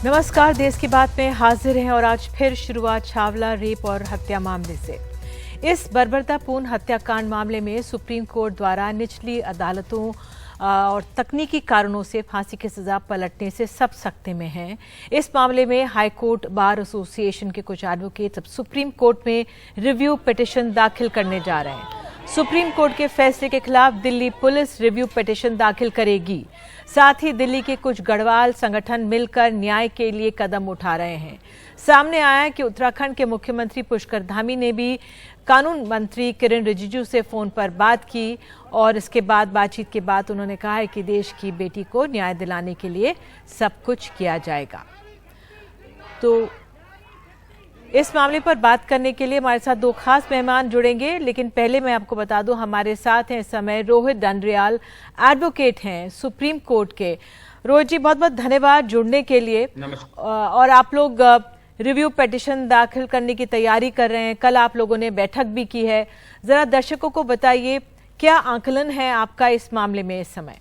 नमस्कार, देश की बात में हाजिर हैं और आज फिर शुरुआत छावला रेप और हत्या मामले से। इस बर्बरतापूर्ण हत्याकांड मामले में सुप्रीम कोर्ट द्वारा निचली अदालतों और तकनीकी कारणों से फांसी की सजा पलटने से सब सकते में हैं। इस मामले में हाई कोर्ट बार एसोसिएशन के कुछ एडवोकेट अब सुप्रीम कोर्ट में रिव्यू पिटीशन दाखिल करने जा रहे हैं। सुप्रीम कोर्ट के फैसले के खिलाफ दिल्ली पुलिस रिव्यू पिटीशन दाखिल करेगी। साथ ही दिल्ली के कुछ गढ़वाल संगठन मिलकर न्याय के लिए कदम उठा रहे हैं। सामने आया है कि उत्तराखंड के मुख्यमंत्री पुष्कर धामी ने भी कानून मंत्री किरण रिजिजू से फोन पर बात की और इसके बाद बातचीत के बाद उन्होंने कहा है कि देश की बेटी को न्याय दिलाने के लिए सब कुछ किया जाएगा। तो इस मामले पर बात करने के लिए हमारे साथ दो खास मेहमान जुड़ेंगे, लेकिन पहले मैं आपको बता दूं हमारे साथ हैं इस समय रोहित डंडरियाल, एडवोकेट हैं सुप्रीम कोर्ट के। रोहित जी, बहुत बहुत धन्यवाद जुड़ने के लिए। और आप लोग रिव्यू पिटीशन दाखिल करने की तैयारी कर रहे हैं, कल आप लोगों ने बैठक भी की है। जरा दर्शकों को बताइए क्या आंकलन है आपका इस मामले में इस समय?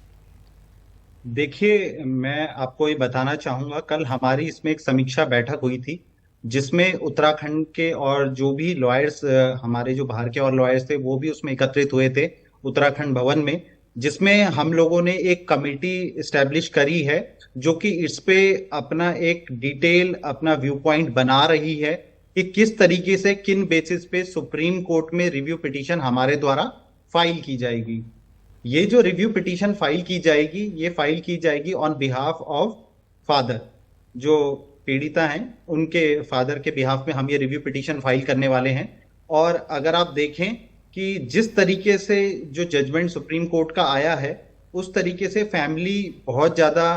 देखिए, मैं आपको ये बताना चाहूंगा, कल हमारी इसमें एक समीक्षा बैठक हुई थी जिसमें उत्तराखंड के और जो भी लॉयर्स, हमारे जो बाहर के और लॉयर्स थे वो भी उसमें एकत्रित हुए थे उत्तराखंड भवन में, जिसमें हम लोगों ने एक कमेटी इस्टेब्लिश करी है जो कि इस पे अपना एक डिटेल अपना व्यू पॉइंट बना रही है कि किस तरीके से किन बेसिस पे सुप्रीम कोर्ट में रिव्यू पिटीशन हमारे द्वारा फाइल की जाएगी। ये जो रिव्यू पिटीशन फाइल की जाएगी, ये फाइल की जाएगी ऑन बिहाफ ऑफ फादर, जो पीड़िता हैं उनके फादर के बिहाफ में हम ये रिव्यू पिटीशन फाइल करने वाले हैं। और अगर आप देखें कि जिस तरीके से जो जजमेंट सुप्रीम कोर्ट का आया है, उस तरीके से फैमिली बहुत ज्यादा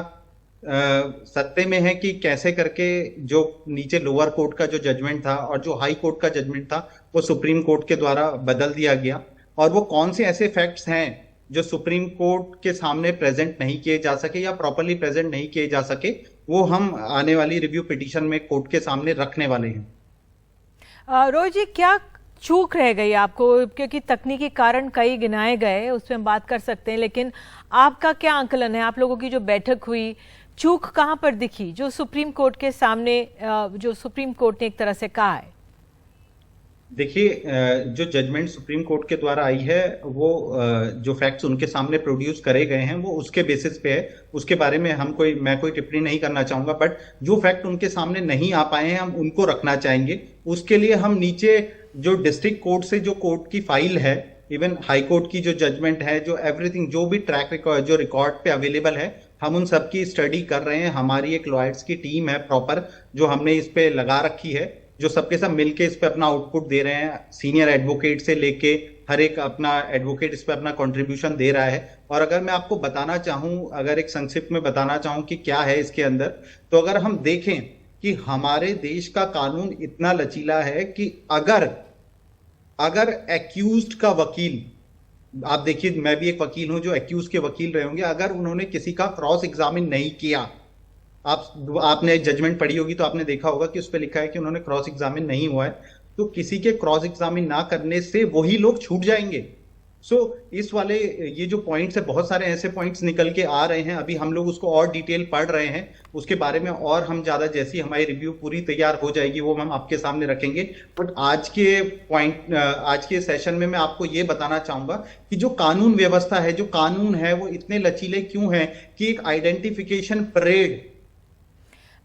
सत्ते में है कि कैसे करके जो नीचे लोअर कोर्ट का जो जजमेंट था और जो हाई कोर्ट का जजमेंट था वो सुप्रीम कोर्ट के द्वारा बदल दिया गया, और वो कौन से ऐसे फैक्ट्स हैं जो सुप्रीम कोर्ट के सामने प्रेजेंट नहीं किए जा सके या प्रॉपरली प्रेजेंट नहीं किए जा सके, वो हम आने वाली रिव्यू पिटीशन में कोर्ट के सामने रखने वाले हैं। रोहित जी, क्या चूक रह गई आपको? क्योंकि तकनीकी कारण कई गिनाए गए, उसमें हम बात कर सकते हैं, लेकिन आपका क्या आंकलन है? आप लोगों की जो बैठक हुई, चूक कहां पर दिखी जो सुप्रीम कोर्ट के सामने, जो सुप्रीम कोर्ट ने एक तरह से कहा है? देखिए, जो जजमेंट सुप्रीम कोर्ट के द्वारा आई है वो जो फैक्ट्स उनके सामने प्रोड्यूस करे गए हैं वो उसके बेसिस पे है। उसके बारे में मैं कोई टिप्पणी नहीं करना चाहूंगा, बट जो फैक्ट उनके सामने नहीं आ पाए हैं हम उनको रखना चाहेंगे। उसके लिए हम नीचे जो डिस्ट्रिक्ट कोर्ट से जो कोर्ट की फाइल है, इवन हाई कोर्ट की जो जजमेंट है, जो एवरीथिंग, जो भी ट्रैक रिकॉर्ड जो रिकॉर्ड पे अवेलेबल है, हम उन सबकी स्टडी कर रहे हैं। हमारी एक लॉयर्स की टीम है प्रॉपर जो हमने इस पे लगा रखी है, जो सबके सब मिलके इस पे अपना आउटपुट दे रहे हैं। सीनियर एडवोकेट से लेके हर एक अपना एडवोकेट इस पे अपना कंट्रीब्यूशन दे रहा है। और अगर मैं आपको बताना चाहूं, अगर एक संक्षिप्त में बताना चाहूं कि क्या है इसके अंदर, तो अगर हम देखें कि हमारे देश का कानून इतना लचीला है कि अगर एक्यूज्ड का वकील, आप देखिए मैं भी एक वकील हूं जो एक्यूज के वकील रहे होंगे, अगर उन्होंने किसी का क्रॉस एग्जामिन नहीं किया, आपने जजमेंट पढ़ी होगी तो आपने देखा होगा कि उस पर लिखा है कि उन्होंने क्रॉस एग्जामिन नहीं हुआ है, तो किसी के क्रॉस एग्जामिन ना करने से वही लोग छूट जाएंगे। सो इस वाले ये जो पॉइंट्स है, बहुत सारे ऐसे पॉइंट्स निकल के आ रहे हैं, अभी हम लोग उसको और डिटेल पढ़ रहे हैं, उसके बारे में और हम ज्यादा, जैसी हमारी रिव्यू पूरी तैयार हो जाएगी वो हम आपके सामने रखेंगे। बट आज के सेशन में मैं आपको ये बताना चाहूंगा कि जो कानून व्यवस्था है, जो कानून है, वो इतने लचीले क्यों है कि एक आइडेंटिफिकेशन परेड,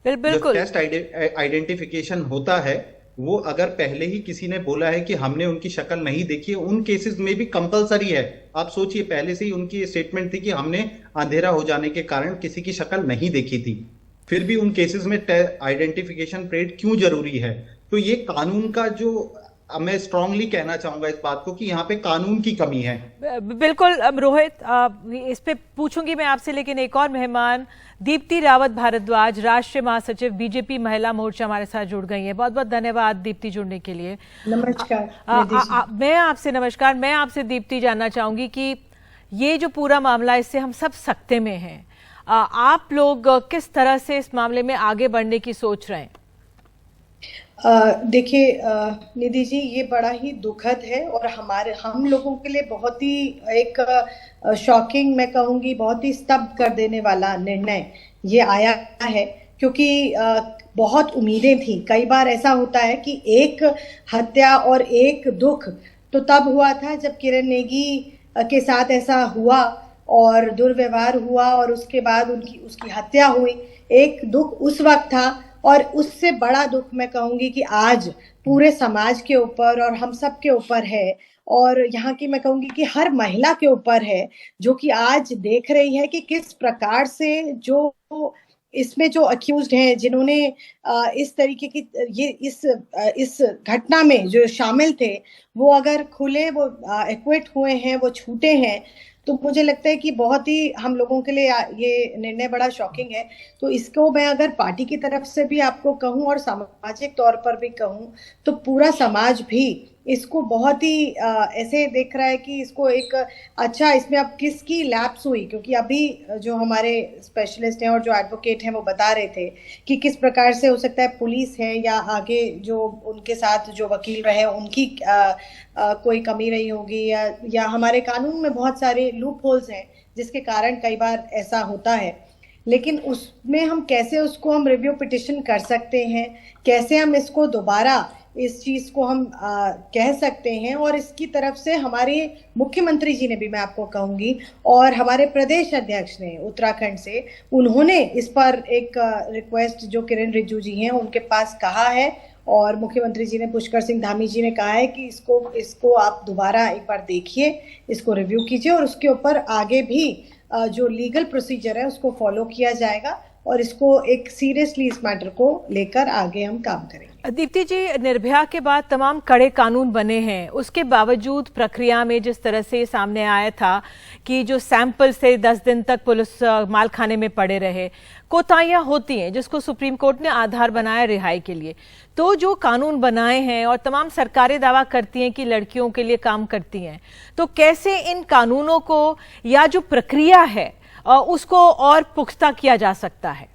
बिल्कुल टेस्ट आइडेंटिफिकेशन होता है, वो अगर पहले ही किसी ने बोला है कि हमने उनकी शक्ल नहीं देखी है, उन केसेस में भी कंपलसरी है। आप सोचिए, पहले से ही उनकी स्टेटमेंट थी कि हमने अंधेरा हो जाने के कारण किसी की शक्ल नहीं देखी थी, फिर भी उन केसेस में आइडेंटिफिकेशन परेड क्यों जरूरी है? तो ये कानून का जो, मैं स्ट्रांगली कहना चाहूंगा इस बात को कि यहाँ पे कानून की कमी है। बिल्कुल। अब रोहित, इस पे पूछूंगी मैं आपसे, लेकिन एक और मेहमान दीप्ति रावत भारद्वाज, राष्ट्रीय महासचिव बीजेपी महिला मोर्चा, हमारे साथ जुड़ गई हैं। बहुत बहुत धन्यवाद दीप्ति जुड़ने के लिए। नमस्कार। मैं आपसे दीप्ति जानना चाहूंगी कि ये जो पूरा मामला, इससे हम सब सकते में हैं, आप लोग किस तरह से इस मामले में आगे बढ़ने की सोच रहे हैं? देखिए निधि जी, ये बड़ा ही दुखद है और हम लोगों के लिए बहुत ही एक शॉकिंग, मैं कहूँगी बहुत ही स्तब्ध कर देने वाला निर्णय ये आया है क्योंकि बहुत उम्मीदें थी। कई बार ऐसा होता है कि एक हत्या और एक दुख तो तब हुआ था जब किरण नेगी के साथ ऐसा हुआ और दुर्व्यवहार हुआ और उसके बाद उसकी हत्या हुई। एक दुख उस वक्त था और उससे बड़ा दुख मैं कहूंगी कि आज पूरे समाज के ऊपर और हम सब के ऊपर है, और यहाँ की मैं कहूंगी कि हर महिला के ऊपर है, जो कि आज देख रही है कि किस प्रकार से जो इसमें जो अक्यूज्ड हैं, जिन्होंने इस तरीके की इस घटना में जो शामिल थे, वो अगर खुले वो एक्विट हुए हैं, वो छूटे हैं, तो मुझे लगता है कि बहुत ही हम लोगों के लिए ये निर्णय बड़ा शॉकिंग है। तो इसको मैं अगर पार्टी की तरफ से भी आपको कहूं और सामाजिक तौर पर भी कहूं, तो पूरा समाज भी इसको बहुत ही ऐसे देख रहा है कि इसको एक अच्छा, इसमें अब किसकी लैप्स हुई, क्योंकि अभी जो हमारे स्पेशलिस्ट हैं और जो एडवोकेट हैं वो बता रहे थे कि किस प्रकार से हो सकता है पुलिस है या आगे जो उनके साथ जो वकील रहे उनकी कोई कमी रही होगी, या हमारे कानून में बहुत सारे लूप होल्स हैं जिसके कारण कई बार ऐसा होता है। लेकिन उसमें हम कैसे उसको हम रिव्यू पिटिशन कर सकते हैं, कैसे हम इसको दोबारा इस चीज को हम कह सकते हैं, और इसकी तरफ से हमारे मुख्यमंत्री जी ने भी, मैं आपको कहूंगी, और हमारे प्रदेश अध्यक्ष ने उत्तराखंड से, उन्होंने इस पर एक रिक्वेस्ट जो किरण रिजिजू जी हैं उनके पास कहा है, और मुख्यमंत्री जी ने, पुष्कर सिंह धामी जी ने कहा है कि इसको आप दोबारा एक बार देखिए, इसको रिव्यू कीजिए और उसके ऊपर आगे भी जो लीगल प्रोसीजर है उसको फॉलो किया जाएगा, और इसको एक सीरियसली इस मैटर को लेकर आगे हम काम करेंगे। दीप्ति जी, निर्भया के बाद तमाम कड़े कानून बने हैं, उसके बावजूद प्रक्रिया में जिस तरह से सामने आया था कि जो सैंपल से 10 दिन तक पुलिस मालखाने में पड़े रहे, कोताहियां होती हैं जिसको सुप्रीम कोर्ट ने आधार बनाया रिहाई के लिए। तो जो कानून बनाए हैं और तमाम सरकारें दावा करती हैं कि लड़कियों के लिए काम करती हैं, तो कैसे इन कानूनों को या जो प्रक्रिया है उसको और पुख्ता किया जा सकता है?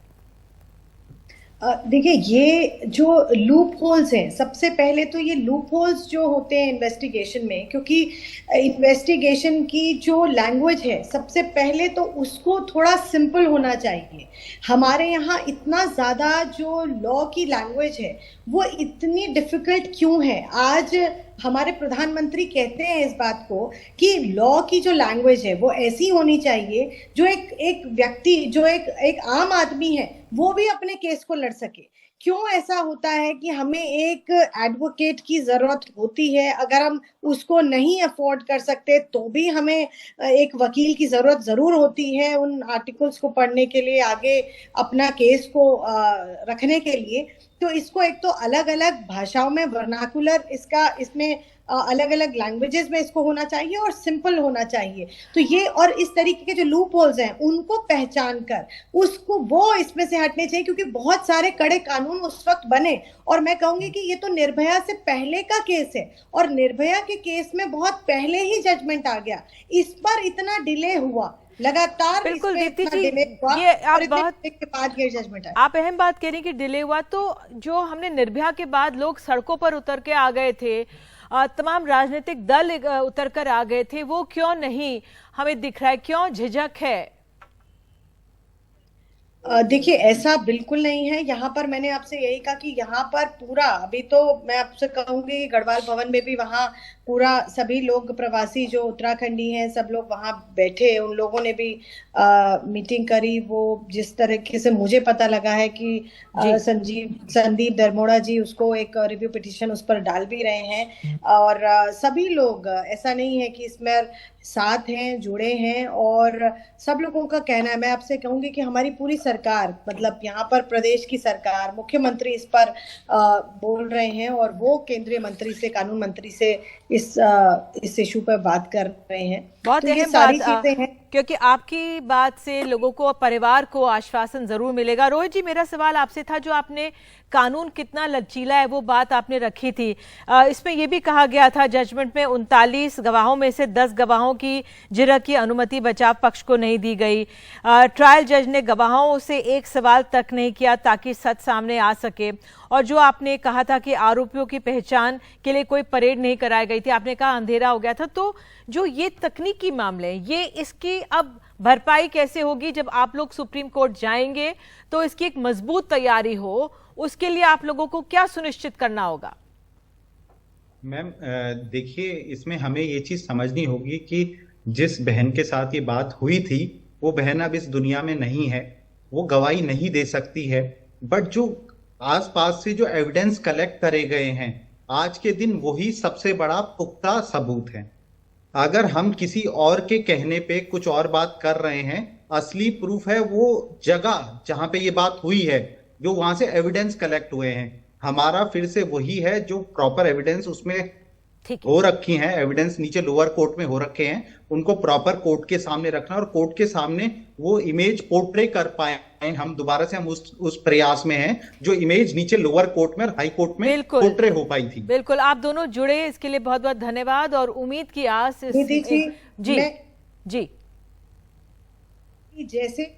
देखिए, ये जो लूप होल्स हैं, सबसे पहले तो ये लूप होल्स जो होते हैं इन्वेस्टिगेशन में, क्योंकि इन्वेस्टिगेशन की जो लैंग्वेज है, सबसे पहले तो उसको थोड़ा सिंपल होना चाहिए। हमारे यहाँ इतना ज़्यादा जो लॉ की लैंग्वेज है वो इतनी डिफिकल्ट क्यों है? आज हमारे प्रधानमंत्री कहते हैं इस बात को कि लॉ की जो लैंग्वेज है वो ऐसी होनी चाहिए जो एक व्यक्ति, जो एक आम आदमी है, वो भी अपने केस को लड़ सके। क्यों ऐसा होता है कि हमें एक एडवोकेट की जरूरत होती है, अगर हम उसको नहीं अफोर्ड कर सकते तो भी हमें एक वकील की जरूरत जरूर होती है उन आर्टिकल्स को पढ़ने के लिए, आगे अपना केस को रखने के लिए। तो इसको एक तो अलग अलग भाषाओं में वर्नाकुलर इसमें अलग अलग लैंग्वेजेस में इसको होना चाहिए और सिंपल होना चाहिए। तो ये और इस तरीके के जो लूप होल्स हैं उनको पहचान कर उसको वो इसमें से हटने चाहिए, क्योंकि बहुत सारे कड़े कानून उस वक्त बने। और मैं कहूंगी कि ये तो निर्भया से पहले का केस है और निर्भया के केस में बहुत पहले ही जजमेंट आ गया, इस पर इतना डिले हुआ लगातार। बिल्कुल दीप्ति जी, ये आप बहुत के बाद ये जजमेंट है। आप अहम बात कह रही कि डिले हुआ, तो जो हमने निर्भया के बाद लोग सड़कों पर उतर के आ गए थे, तमाम राजनीतिक दल उतर कर आ गए थे, वो क्यों नहीं हमें दिख रहा है? क्यों झिझक है? देखिए, ऐसा बिल्कुल नहीं है। यहाँ पर मैंने आपसे यही कहा कि यहाँ पर पूरा, अभी तो मैं आपसे कहूंगी गढ़वाल भवन में भी वहाँ पूरा सभी लोग प्रवासी जो उत्तराखंडी हैं सब लोग वहाँ बैठे, उन लोगों ने भी मीटिंग करी। वो जिस तरीके से मुझे पता लगा है कि संदीप दरमोड़ा जी उसको एक रिव्यू पिटीशन उस पर डाल भी रहे हैं, और सभी लोग, ऐसा नहीं है कि इसमें साथ हैं, जुड़े हैं, और सब लोगों का कहना है। मैं आपसे कहूंगी कि हमारी पूरी सरकार, मतलब यहाँ पर प्रदेश की सरकार, मुख्यमंत्री इस पर बोल रहे हैं, और वो केंद्रीय मंत्री से, कानून मंत्री से इस इशू पर बात कर रहे हैं। बहुत अहम बात, क्योंकि आपकी बात से लोगों को, परिवार को आश्वासन जरूर मिलेगा। रोहित जी, मेरा सवाल आपसे था, जो आपने कानून कितना लचीला है वो बात आपने रखी थी, इसमें यह भी कहा गया था जजमेंट में 39 गवाहों में से 10 गवाहों की जिरह की अनुमति बचाव पक्ष को नहीं दी गई। ट्रायल जज ने गवाहों से एक सवाल तक नहीं किया ताकि सच सामने आ सके, और जो आपने कहा था कि आरोपियों की पहचान के लिए कोई परेड नहीं कराई गई थी, आपने कहा अंधेरा हो गया था। तो जो ये तकनीकी मामले, ये इसकी अब भरपाई कैसे होगी जब आप लोग सुप्रीम कोर्ट जाएंगे? तो इसकी एक मजबूत तैयारी हो, उसके लिए आप लोगों को क्या सुनिश्चित करना होगा? मैम देखिए, इसमें हमें ये चीज समझनी होगी कि जिस बहन के साथ ये बात हुई थी वो बहन अब इस दुनिया में नहीं है, वो गवाही नहीं दे सकती है। बट जो आसपास से जो एविडेंस कलेक्ट करे गए हैं आज के दिन, वही सबसे बड़ा पुख्ता सबूत है। अगर हम किसी और के कहने पे कुछ और बात कर रहे हैं, असली प्रूफ है वो जगह जहां पे ये बात हुई है, जो वहां से एविडेंस कलेक्ट हुए हैं। हमारा फिर से वही है, जो प्रॉपर एविडेंस उसमें ठीक हो रखी हैं, एविडेंस नीचे लोअर कोर्ट में हो रखे हैं, उनको प्रॉपर कोर्ट के सामने रखना और कोर्ट के सामने वो इमेज पोर्ट्रे कर पाए। हम दोबारा से हम उस प्रयास में हैं जो इमेज नीचे लोअर कोर्ट में और हाई कोर्ट में पोर्ट्रे हो पाई थी। बिल्कुल, आप दोनों जुड़े इसके लिए बहुत बहुत धन्यवाद और उम्मीद की आस जी जैसे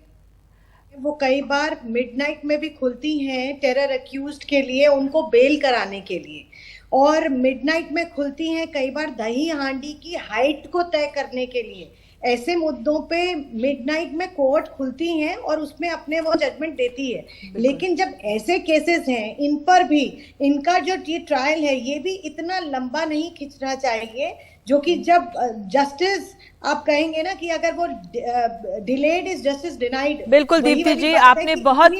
वो कई बार मिडनाइट में भी खुलती हैं टेरर अक्यूज्ड के लिए, उनको बेल कराने के लिए, और मिडनाइट में खुलती हैं कई बार दही हांडी की हाइट को तय करने के लिए। ऐसे मुद्दों पे मिडनाइट में कोर्ट खुलती हैं और उसमें अपने वो जजमेंट देती है। लेकिन जब ऐसे केसेस हैं, इन पर भी इनका जो ये ट्रायल है ये भी इतना लंबा नहीं खिंचना चाहिए, जो कि जब जस्टिस आप कहेंगे ना कि अगर वो डिलेड इज जस्टिस डिनाइड। बिल्कुल दीप्ति जी, आपने बहुत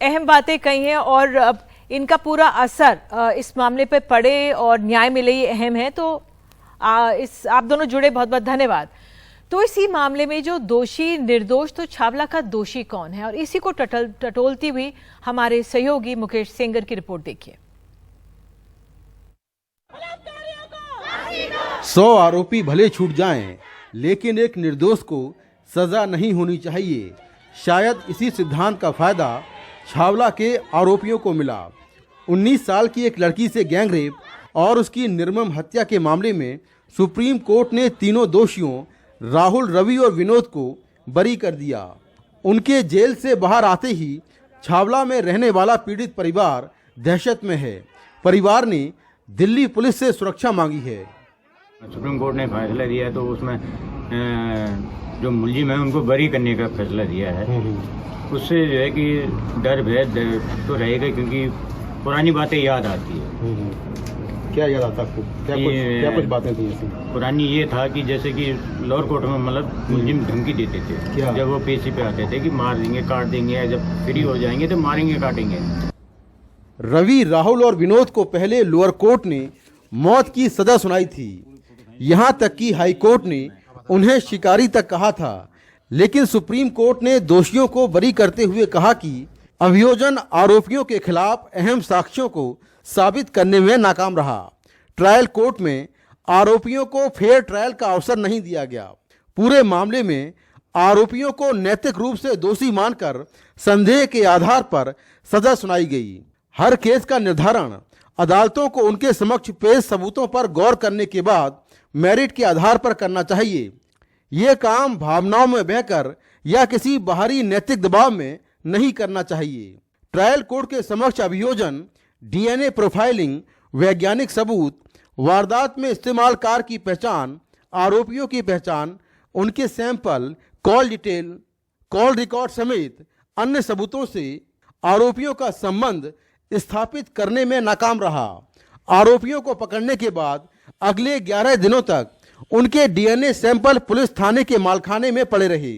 अहम बातें कही हैं और अब इनका पूरा असर इस मामले पे पड़े और न्याय मिले, ये अहम है। तो आप दोनों जुड़े, बहुत बहुत धन्यवाद। तो इसी मामले में जो दोषी निर्दोष, तो छावला का दोषी कौन है, और इसी को टटोलती हुई हमारे सहयोगी मुकेश सेंगर की रिपोर्ट देखिए। 100 आरोपी भले छूट जाएं, लेकिन एक निर्दोष को सजा नहीं होनी चाहिए। शायद इसी सिद्धांत का फायदा छावला के आरोपियों को मिला। 19 साल की एक लड़की से गैंगरेप और उसकी निर्मम हत्या के मामले में सुप्रीम कोर्ट ने तीनों दोषियों राहुल, रवि और विनोद को बरी कर दिया। उनके जेल से बाहर आते ही छावला में रहने वाला पीड़ित परिवार दहशत में है। परिवार ने दिल्ली पुलिस से सुरक्षा मांगी है। सुप्रीम कोर्ट ने फैसला दिया है तो उसमें जो मुलजिम है उनको बरी करने का फैसला दिया है। उससे जो है कि डर भय तो रहेगा, क्योंकि पुरानी बातें याद आती है। क्या याद आता आपको? क्या कुछ बातें थी ऐसी? पुरानी ये था कि जैसे कि लोअर कोर्ट में मतलब मुलजिम धमकी देते थे जब वो पेशी पे आते थे कि मार देंगे, काट देंगे, जब फ्री हो जाएंगे तो मारेंगे, काटेंगे। रवि, राहुल और विनोद को पहले लोअर कोर्ट ने मौत की सजा सुनाई थी। यहाँ तक कि हाई कोर्ट ने उन्हें शिकारी तक कहा था, लेकिन सुप्रीम कोर्ट ने दोषियों को बरी करते हुए कहा कि अभियोजन आरोपियों के खिलाफ अहम साक्ष्यों को साबित करने में नाकाम रहा। ट्रायल कोर्ट में आरोपियों को फेयर ट्रायल का अवसर नहीं दिया गया। पूरे मामले में आरोपियों को नैतिक रूप से दोषी मानकर संदेह के आधार पर सजा सुनाई गई। हर केस का निर्धारण अदालतों को उनके समक्ष पेश सबूतों पर गौर करने के बाद मेरिट के आधार पर करना चाहिए। ये काम भावनाओं में बहकर या किसी बाहरी नैतिक दबाव में नहीं करना चाहिए। ट्रायल कोर्ट के समक्ष अभियोजन, डीएनए प्रोफाइलिंग, वैज्ञानिक सबूत, वारदात में इस्तेमाल कार की पहचान, आरोपियों की पहचान, उनके sample, call detail, call record समेत अन्य सबूतों से आरोपियों का संबंध स्थापित करने में नाकाम रहा। आरोपियों को पकड़ने के बाद अगले 11 दिनों तक उनके डीएनए सैंपल पुलिस थाने के मालखाने में पड़े रहे।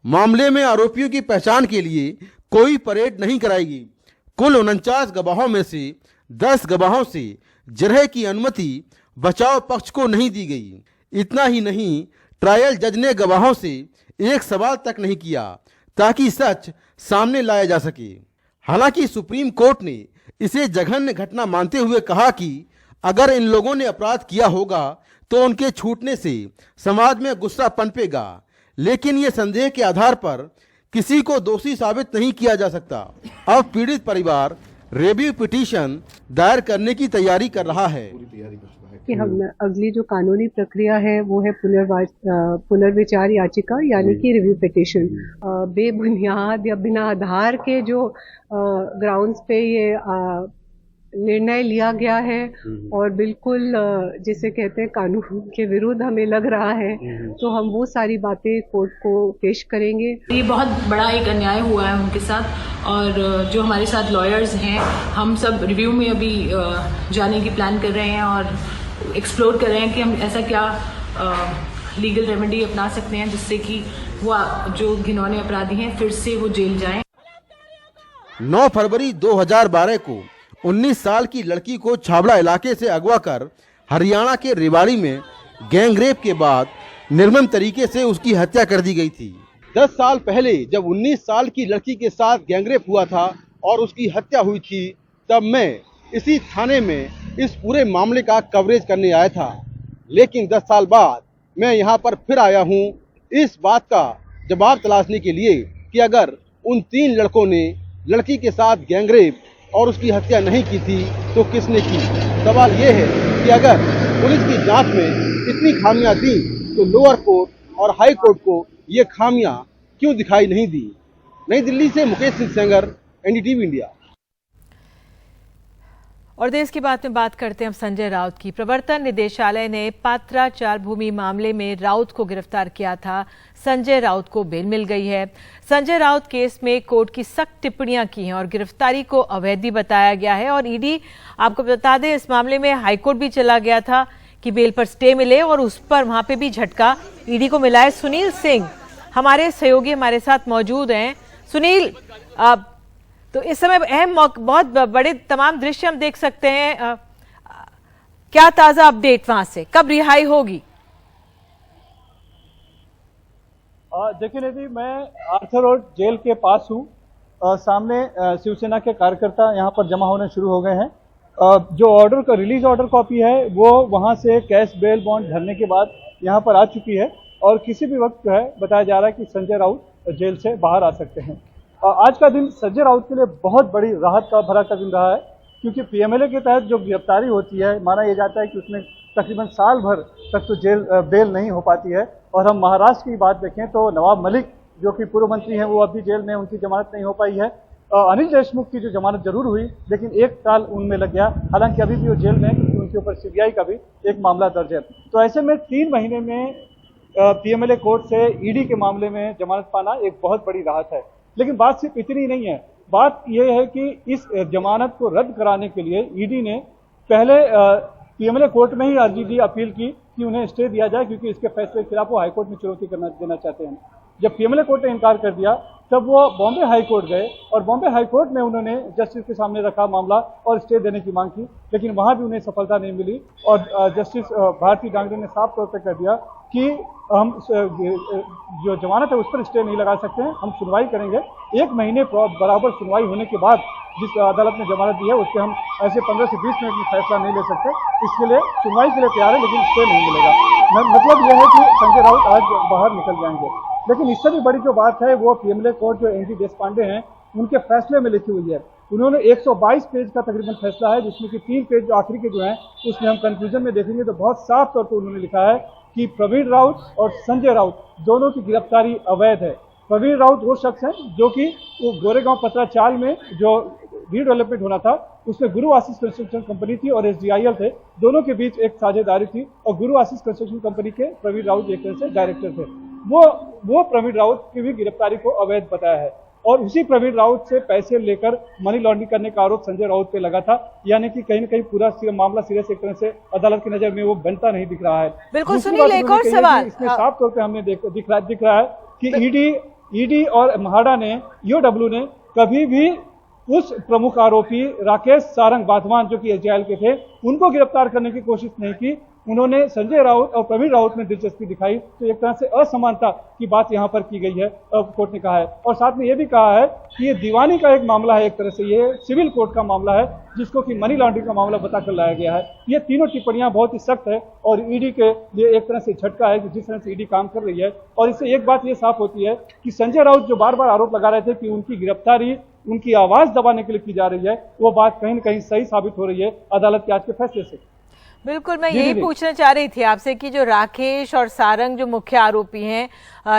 मामले में आरोपियों की पहचान के लिए कोई परेड नहीं कराई। कुल 49 गवाहों में से 10 गवाहों से जरह की अनुमति बचाव पक्ष को नहीं दी गई। इतना ही नहीं, ट्रायल जज ने गवाहों से एक सवाल तक नहीं किया ताकि सच सामने लाया जा सके। हालांकि सुप्रीम कोर्ट ने इसे जघन्य घटना मानते हुए कहा कि अगर इन लोगों ने अपराध किया होगा तो उनके छूटने से समाज में गुस्सा पनपेगा, लेकिन ये संदेह के आधार पर किसी को दोषी साबित नहीं किया जा सकता। अब पीड़ित परिवार रिव्यू पिटीशन दायर करने की तैयारी कर रहा है कि हम अगली जो कानूनी प्रक्रिया है वो है पुनर्विचार याचिका, यानी कि रिव्यू पिटीशन। बेबुनियाद या बिना आधार के जो ग्राउंड्स पे ये निर्णय लिया गया है और बिल्कुल जिसे कहते हैं कानून के विरुद्ध हमें लग रहा है, तो हम वो सारी बातें कोर्ट को पेश करेंगे। ये बहुत बड़ा एक अन्याय हुआ है उनके साथ, और जो हमारे साथ लॉयर्स हैं हम सब रिव्यू में अभी जाने की प्लान कर रहे हैं और एक्सप्लोर कर रहे हैं कि हम ऐसा क्या लीगल रेमेडी अपना सकते हैं जिससे कि वो जो घिनौने अपराधी हैं फिर से वो जेल जाएं। 9 फरवरी 2012 को 19 साल की लड़की को छाबड़ा इलाके से अगवा कर हरियाणा के रेवाड़ी में गैंगरेप के बाद निर्मम तरीके से उसकी हत्या कर दी गई थी। 10 साल पहले जब 19 साल की लड़की के साथ गैंगरेप हुआ था और उसकी हत्या हुई थी, तब मैं इसी थाने में इस पूरे मामले का कवरेज करने आया था। लेकिन 10 साल बाद मैं यहाँ पर फिर आया हूँ इस बात का जवाब तलाशने के लिए कि अगर उन 3 लड़कों ने लड़की के साथ गैंगरेप और उसकी हत्या नहीं की थी तो किसने की। सवाल ये है कि अगर पुलिस की जांच में इतनी खामियां दी तो लोअर कोर्ट और हाई कोर्ट को ये खामियां क्यों दिखाई नहीं दी। नई दिल्ली से मुकेश सिंह सेंगर, एनडीटीवी इंडिया। और देश की बात में बात करते हैं अब संजय राउत की। प्रवर्तन निदेशालय ने पात्रा चार भूमि मामले में राउत को गिरफ्तार किया था। संजय राउत को बेल मिल गई है। संजय राउत केस में कोर्ट की सख्त टिप्पणियां की हैं और गिरफ्तारी को अवैध बताया गया है। और ईडी, आपको बता दें, इस मामले में हाईकोर्ट भी चला गया था कि बेल पर स्टे मिले और उस पर वहां पे भी झटका ईडी को मिला है। सुनील सिंह हमारे सहयोगी हमारे साथ मौजूद हैं। सुनील, तो इस समय अहम बहुत बड़े तमाम दृश्य हम देख सकते हैं, क्या ताजा अपडेट वहां से, कब रिहाई होगी? देखिए निधि, मैं आर्थर रोड जेल के पास हूँ। सामने शिवसेना के कार्यकर्ता यहाँ पर जमा होने शुरू हो गए हैं। जो ऑर्डर का रिलीज ऑर्डर कॉपी है वो वहाँ से कैश बेल बॉन्ड भरने के बाद यहाँ पर आ चुकी है और किसी भी वक्त जो है बताया जा रहा है कि संजय राउत जेल से बाहर आ सकते हैं। आज का दिन संजय राउत के लिए बहुत बड़ी राहत का भरा का दिन रहा है, क्योंकि पीएमएलए के तहत जो गिरफ्तारी होती है, माना यह जाता है कि उसमें तकरीबन साल भर तक तो बेल नहीं हो पाती है। और हम महाराष्ट्र की बात देखें तो नवाब मलिक जो कि पूर्व मंत्री हैं वो अभी जेल में, उनकी जमानत नहीं हो पाई है। अनिल देशमुख की जो जमानत जरूर हुई लेकिन 1 साल उनमें लग गया, हालांकि अभी भी वो जेल में है क्योंकि उनके ऊपर सीबीआई का भी एक मामला दर्ज है। तो ऐसे में 3 महीने में पीएमएलए कोर्ट से ईडी के मामले में जमानत पाना एक बहुत बड़ी राहत है। लेकिन बात सिर्फ इतनी नहीं है, बात यह है कि इस जमानत को रद्द कराने के लिए ईडी ने पहले पीएमएलए कोर्ट में ही अर्जी दी, अपील की कि उन्हें स्टे दिया जाए, क्योंकि इसके फैसले के खिलाफ वो हाईकोर्ट में चुनौती देना चाहते हैं। जब पीएमएलए कोर्ट ने इनकार कर दिया तब वो बॉम्बे हाई कोर्ट गए और बॉम्बे हाई कोर्ट में उन्होंने जस्टिस के सामने रखा मामला और स्टे देने की मांग की, लेकिन वहां भी उन्हें सफलता नहीं मिली। और जस्टिस भारती डांगरे ने साफ तौर पर कह दिया कि हम जो जमानत है उस पर स्टे नहीं लगा सकते हैं, हम सुनवाई करेंगे। 1 महीने बराबर सुनवाई होने के बाद जिस अदालत ने जमानत दी है उससे हम ऐसे 15 से 20 मिनट में फैसला नहीं ले सकते। इसके लिए सुनवाई के लिए तैयार है लेकिन स्टे नहीं मिलेगा। मतलब यह है कि संजय राउत आज बाहर निकल जाएंगे। लेकिन इससे भी बड़ी जो बात है वो पीएमएलए कोर्ट जो एनडी देशपांडे हैं उनके फैसले में लिखी हुई है। उन्होंने 122 पेज का तकरीबन फैसला है, जिसमें कि 3 पेज जो आखिरी के जो हैं उसमें हम कंक्लूजन में देखेंगे तो बहुत साफ तौर पर उन्होंने लिखा है कि प्रवीण राउत और संजय राउत दोनों की गिरफ्तारी अवैध है। प्रवीण राउत वो शख्स हैं जो कि गोरेगांव पत्राचाल में जो रीडेवलपमेंट होना था उसमें गुरु आशीष कंस्ट्रक्शन कंपनी थी और एसडीआईएल थे, दोनों के बीच एक साझेदारी थी और गुरु आशीष कंस्ट्रक्शन कंपनी के प्रवीण राउत एक तरह से डायरेक्टर थे। वो प्रवीण राउत की भी गिरफ्तारी को अवैध बताया है और उसी प्रवीण राउत से पैसे लेकर मनी लॉन्ड्रिंग करने का आरोप संजय राउत पे लगा था। यानी कि कहीं न कहीं पूरा मामला सीरियस एक तरह से अदालत की नजर में वो बनता नहीं दिख रहा है। बिल्कुल सुनील, एक और सवाल इसमें साफ तौर पे हमें दिख रहा है कि ईडी और म्हाडा ने, ईओडब्ल्यू ने कभी भी उस प्रमुख आरोपी राकेश सारंग वाधवान जो कि एसडीआईएल के थे उनको गिरफ्तार करने की कोशिश नहीं की। उन्होंने संजय राउत और प्रवीण राउत में दिलचस्पी दिखाई, तो एक तरह से असमानता की बात यहाँ पर की गई है, कोर्ट ने कहा है। और साथ में ये भी कहा है कि ये दीवानी का एक मामला है, एक तरह से ये सिविल कोर्ट का मामला है जिसको कि मनी लॉन्ड्रिंग का मामला बताकर लाया गया है। ये तीनों टिप्पणियां बहुत ही सख्त है और ईडी के लिए एक तरह से झटका है कि जिस तरह से ईडी काम कर रही है। और इससे एक बात ये साफ होती है कि संजय राउत जो बार बार आरोप लगा रहे थे कि उनकी गिरफ्तारी उनकी आवाज दबाने के लिए की जा रही है, वो बात कहीं न कहीं सही साबित हो रही है अदालत के आज के फैसले से। बिल्कुल, मैं यही पूछना चाह रही थी आपसे कि जो राकेश और सारंग जो मुख्य आरोपी हैं,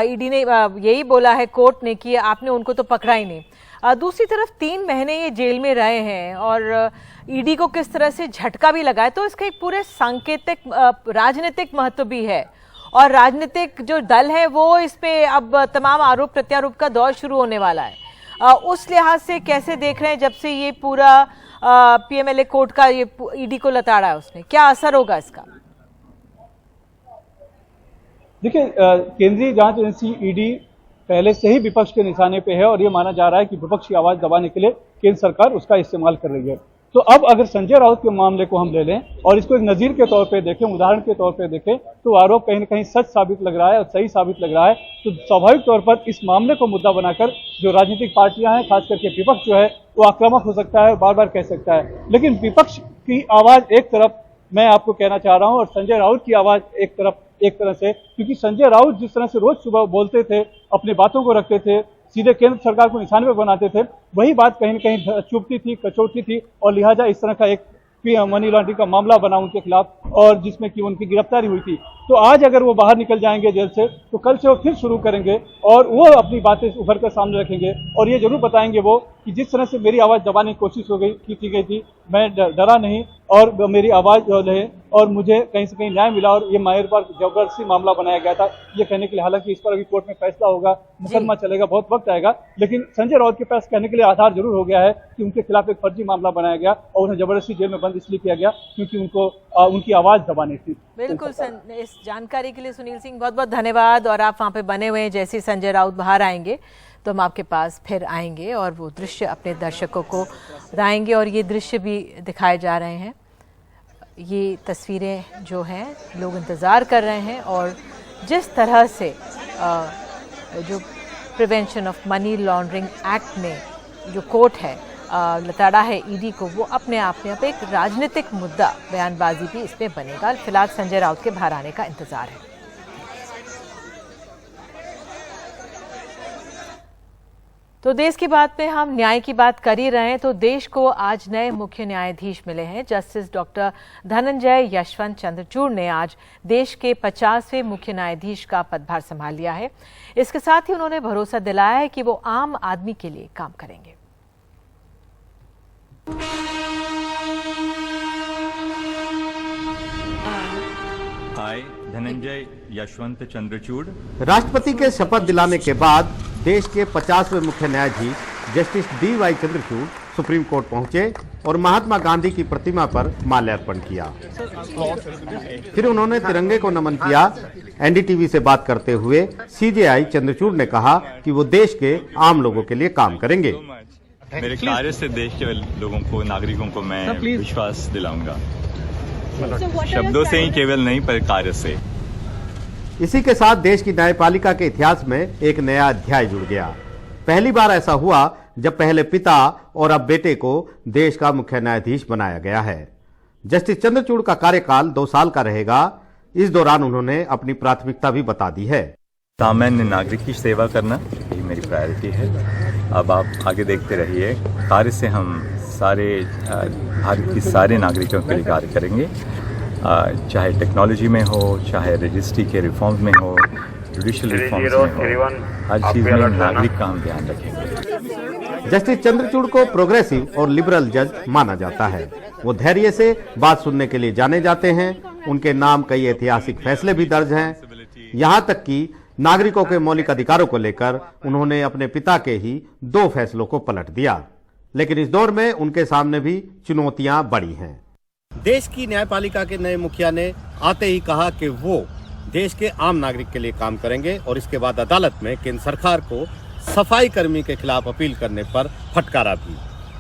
ईडी ने यही बोला है कोर्ट ने कि आपने उनको तो पकड़ा ही नहीं। दूसरी तरफ 3 महीने ये जेल में रहे हैं और ईडी को किस तरह से झटका भी लगा है, तो इसका एक पूरे सांकेतिक राजनीतिक महत्व भी है और राजनीतिक जो दल है वो इस पे अब तमाम आरोप प्रत्यारोप का दौर शुरू होने वाला है। उस लिहाज से कैसे देख रहे हैं जब से ये पूरा पीएमएलए कोर्ट का ये ईडी को लताड़ा है, उसने क्या असर होगा इसका? देखिए, केंद्रीय जांच एजेंसी ईडी पहले से ही विपक्ष के निशाने पे है और ये माना जा रहा है कि विपक्ष की आवाज दबाने के लिए केंद्र सरकार उसका इस्तेमाल कर रही है। तो अब अगर संजय राउत के मामले को हम ले लें और इसको एक नजीर के तौर पे देखें, उदाहरण के तौर पे देखें, तो आरोप कहीं न कहीं सच साबित लग रहा है और सही साबित लग रहा है। तो स्वाभाविक तौर पर इस मामले को मुद्दा बनाकर जो राजनीतिक पार्टियां हैं, खास करके विपक्ष जो है वो आक्रामक हो सकता है, बार बार कह सकता है। लेकिन विपक्ष की आवाज एक तरफ मैं आपको कहना चाह रहा हूं और संजय राउत की आवाज एक तरह से, क्योंकि संजय राउत जिस तरह से रोज सुबह बोलते थे, अपनी बातों को रखते थे, सीधे केंद्र सरकार को निशाने पर बनाते थे, वही बात कहीं न कहीं चुभती थी, कचोटती थी और लिहाजा इस तरह का एक मनी लॉन्ड्रिंग का मामला बना उनके खिलाफ और जिसमें कि उनकी गिरफ्तारी हुई थी। तो आज अगर वो बाहर निकल जाएंगे जेल से तो कल से वो फिर शुरू करेंगे और वो अपनी बातें उभर कर सामने रखेंगे और ये जरूर बताएंगे वो कि जिस तरह से मेरी आवाज दबाने की कोशिश की गई थी, मैं डरा नहीं और मेरी आवाज जो है और मुझे कहीं से कहीं न्याय मिला और ये मेरे पर जबरदस्ती मामला बनाया गया था, ये कहने के लिए। हालांकि इस पर अभी कोर्ट में फैसला होगा, मुकदमा चलेगा, बहुत वक्त आएगा, लेकिन संजय राउत के पास कहने के लिए आधार जरूर हो गया है कि उनके खिलाफ एक फर्जी मामला बनाया गया और उन्हें जबरदस्ती जेल में बंद इसलिए किया गया क्योंकि उनको उनकी आवाज दबानी थी। बिल्कुल इस जानकारी के लिए सुनील सिंह बहुत बहुत धन्यवाद। और आप वहाँ पे बने हुए हैं, जैसे संजय राउत बाहर आएंगे तो हम आपके पास फिर आएंगे और वो दृश्य अपने दर्शकों को बताएंगे। और ये दृश्य भी दिखाए जा रहे हैं, ये तस्वीरें जो हैं लोग इंतज़ार कर रहे हैं और जिस तरह से जो prevention of money laundering act में जो कोर्ट है लताड़ा है ईडी को, वो अपने आप में अब एक राजनीतिक मुद्दा, बयानबाजी भी इसमें बनेगा। फिलहाल संजय राउत के बाहर आने का इंतजार है। तो देश की बात में हम न्याय की बात कर ही रहे हैं, तो देश को आज नए मुख्य न्यायाधीश मिले हैं। जस्टिस डॉक्टर धनंजय यशवंत चंद्रचूड़ ने आज देश के 50वें मुख्य न्यायाधीश का पदभार संभाल लिया है। इसके साथ ही उन्होंने भरोसा दिलाया है कि वो आम आदमी के लिए काम करेंगे। धनंजय यशवंत चंद्रचूड़। राष्ट्रपति के शपथ दिलाने के बाद देश के 50वें मुख्य न्यायाधीश justice D.Y.. Chandrachud supreme court पहुंचे और महात्मा गांधी की प्रतिमा पर माल्यार्पण किया। फिर उन्होंने तिरंगे को नमन किया। एनडीटीवी से बात करते हुए सीजेआई चंद्रचूड़ ने कहा कि वो देश के आम लोगों के लिए काम करेंगे। मेरे कार्य से देश के लोगों को, नागरिकों को मैं विश्वास दिलाऊंगा, शब्दों से ही केवल नहीं पर कार्य से। इसी के साथ देश की न्यायपालिका के इतिहास में एक नया अध्याय जुड़ गया। पहली बार ऐसा हुआ जब पहले पिता और अब बेटे को देश का मुख्य न्यायाधीश बनाया गया है। जस्टिस चंद्रचूड़ का कार्यकाल 2 साल का रहेगा। इस दौरान उन्होंने अपनी प्राथमिकता भी बता दी है। सामान्य नागरिक की सेवा करना ये मेरी प्रायोरिटी है। अब आप आगे देखते रहिए, कार्य से हम सारे भारत के सारे नागरिकों के लिए कार्य करेंगे, चाहे टेक्नोलॉजी में हो, चाहे रजिस्ट्री के रिफॉर्म्स में हो, जुडिशियल रिफॉर्म्स में हो, हर चीज में नागरिक का हम ध्यान रखेंगे। जस्टिस चंद्रचूड़ को प्रोग्रेसिव और लिबरल जज माना जाता है। वो धैर्य से बात सुनने के लिए जाने जाते हैं। उनके नाम कई ऐतिहासिक फैसले भी दर्ज हैं। यहाँ तक कि नागरिकों के मौलिक अधिकारों को लेकर उन्होंने अपने पिता के ही 2 फैसलों को पलट दिया। लेकिन इस दौर में उनके सामने भी चुनौतियां बड़ी हैं। देश की न्यायपालिका के नए मुखिया ने आते ही कहा कि वो देश के आम नागरिक के लिए काम करेंगे और इसके बाद अदालत में केंद्र सरकार को सफाई कर्मी के खिलाफ अपील करने पर फटकारा भी।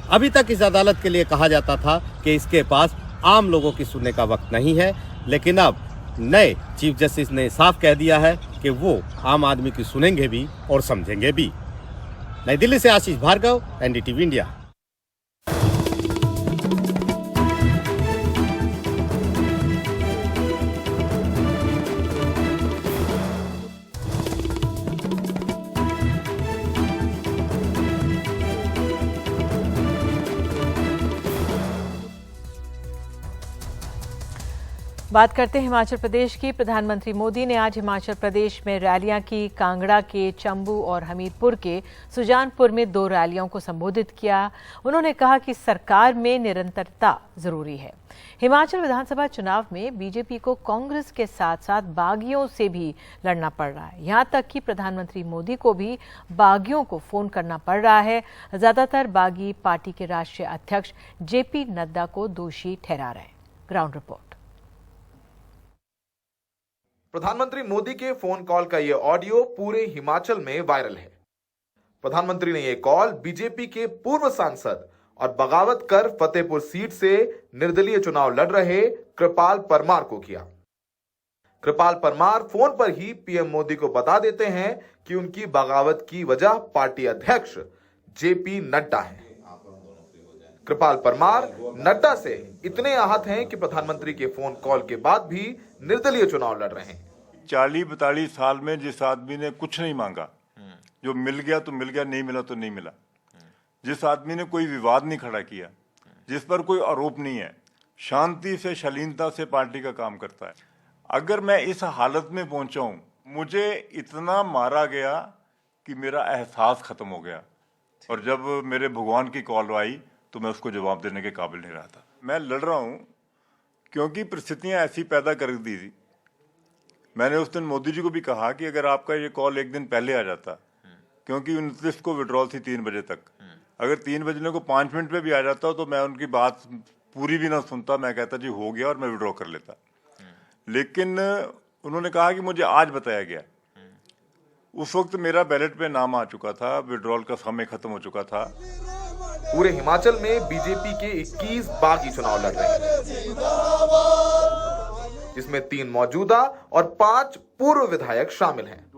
अभी तक इस अदालत के लिए कहा जाता था कि इसके पास आम लोगों की सुनने का वक्त नहीं है, लेकिन अब नए चीफ जस्टिस ने साफ कह दिया है कि वो आम आदमी की सुनेंगे भी और समझेंगे भी। नई दिल्ली से आशीष भार्गव, एनडीटीवी इंडिया। बात करते हैं हिमाचल प्रदेश की। प्रधानमंत्री मोदी ने आज हिमाचल प्रदेश में रैलियां की। कांगड़ा के चंबू और हमीरपुर के सुजानपुर में 2 रैलियों को संबोधित किया। उन्होंने कहा कि सरकार में निरंतरता जरूरी है। हिमाचल विधानसभा चुनाव में बीजेपी को कांग्रेस के साथ साथ बागियों से भी लड़ना पड़ रहा है। यहां तक कि प्रधानमंत्री मोदी को भी बागियों को फोन करना पड़ रहा है। ज्यादातर बागी पार्टी के राष्ट्रीय अध्यक्ष जेपी नड्डा को दोषी ठहरा रहे हैं। Ground report. प्रधानमंत्री मोदी के फोन कॉल का यह ऑडियो पूरे हिमाचल में वायरल है। प्रधानमंत्री ने यह कॉल बीजेपी के पूर्व सांसद और बगावत कर फतेहपुर सीट से निर्दलीय चुनाव लड़ रहे कृपाल परमार को किया। कृपाल परमार फोन पर ही पीएम मोदी को बता देते हैं कि उनकी बगावत की वजह पार्टी अध्यक्ष जेपी नड्डा है। कृपाल परमार नड्डा से इतने आहत हैं कि प्रधानमंत्री के फोन कॉल के बाद भी निर्दलीय चुनाव लड़ रहे हैं। 40-42 साल में जिस आदमी ने कुछ नहीं मांगा, जो मिल गया तो मिल गया, नहीं मिला तो नहीं मिला, जिस आदमी ने कोई विवाद नहीं खड़ा किया, जिस पर कोई आरोप नहीं है, शांति से शालीनता से पार्टी का काम करता है, अगर मैं इस हालत में पहुंचा हूं, मुझे इतना मारा गया कि मेरा एहसास खत्म हो गया। और जब मेरे भगवान की कॉल आई तो मैं उसको जवाब देने के काबिल नहीं रहा था। मैं लड़ रहा हूं क्योंकि परिस्थितियां ऐसी पैदा कर दी थी। मैंने उस दिन मोदी जी को भी कहा कि अगर आपका ये कॉल एक दिन पहले आ जाता, क्योंकि 29 को विड्रॉल थी 3 बजे तक, अगर 3 बजने को 5 मिनट में भी आ जाता तो मैं उनकी बात पूरी भी ना सुनता, मैं कहता जी हो गया और मैं विड्रॉ कर लेता। लेकिन उन्होंने कहा कि मुझे आज बताया गया। उस वक्त मेरा बैलेट पे नाम आ चुका था, विड्रॉल का समय खत्म हो चुका था। पूरे हिमाचल में बीजेपी के 21 बागी चुनाव लड़ रहे हैं, जिसमें 3 मौजूदा और 5 पूर्व विधायक शामिल हैं।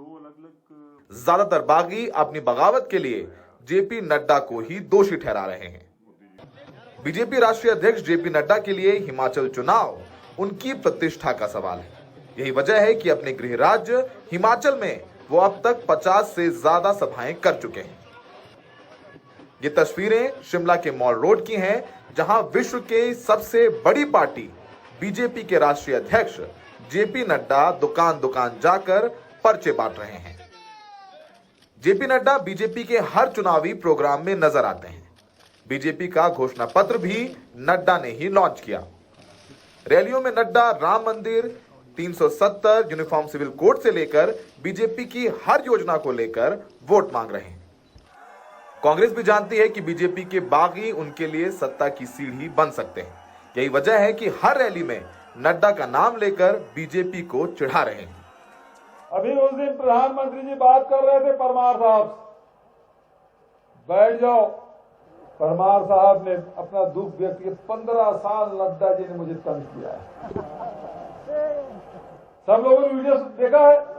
ज्यादातर बागी अपनी बगावत के लिए जेपी नड्डा को ही दोषी ठहरा रहे हैं। बीजेपी राष्ट्रीय अध्यक्ष जेपी नड्डा के लिए हिमाचल चुनाव उनकी प्रतिष्ठा का सवाल है। यही वजह है कि अपने गृह राज्य हिमाचल में वो अब तक 50 से ज्यादा सभाएं कर चुके हैं। ये तस्वीरें शिमला के मॉल रोड की हैं, जहां विश्व के सबसे बड़ी पार्टी बीजेपी के राष्ट्रीय अध्यक्ष जेपी नड्डा दुकान दुकान जाकर पर्चे बांट रहे हैं। जेपी नड्डा बीजेपी के हर चुनावी प्रोग्राम में नजर आते हैं। बीजेपी का घोषणा पत्र भी नड्डा ने ही लॉन्च किया। रैलियों में नड्डा राम मंदिर, 370 यूनिफॉर्म सिविल कोड से लेकर बीजेपी की हर योजना को लेकर वोट मांग रहे हैं। कांग्रेस भी जानती है कि बीजेपी के बागी उनके लिए सत्ता की सीढ़ी बन सकते हैं। यही वजह है कि हर रैली में नड्डा का नाम लेकर बीजेपी को चिढ़ा रहे हैं। अभी उस दिन प्रधानमंत्री जी बात कर रहे थे परमार साहब, बैठ जाओ। परमार साहब ने अपना दुख व्यक्त किया, 15 साल नड्डा जी ने मुझे तंग किया है। सब लोगों ने वीडियो देखा है।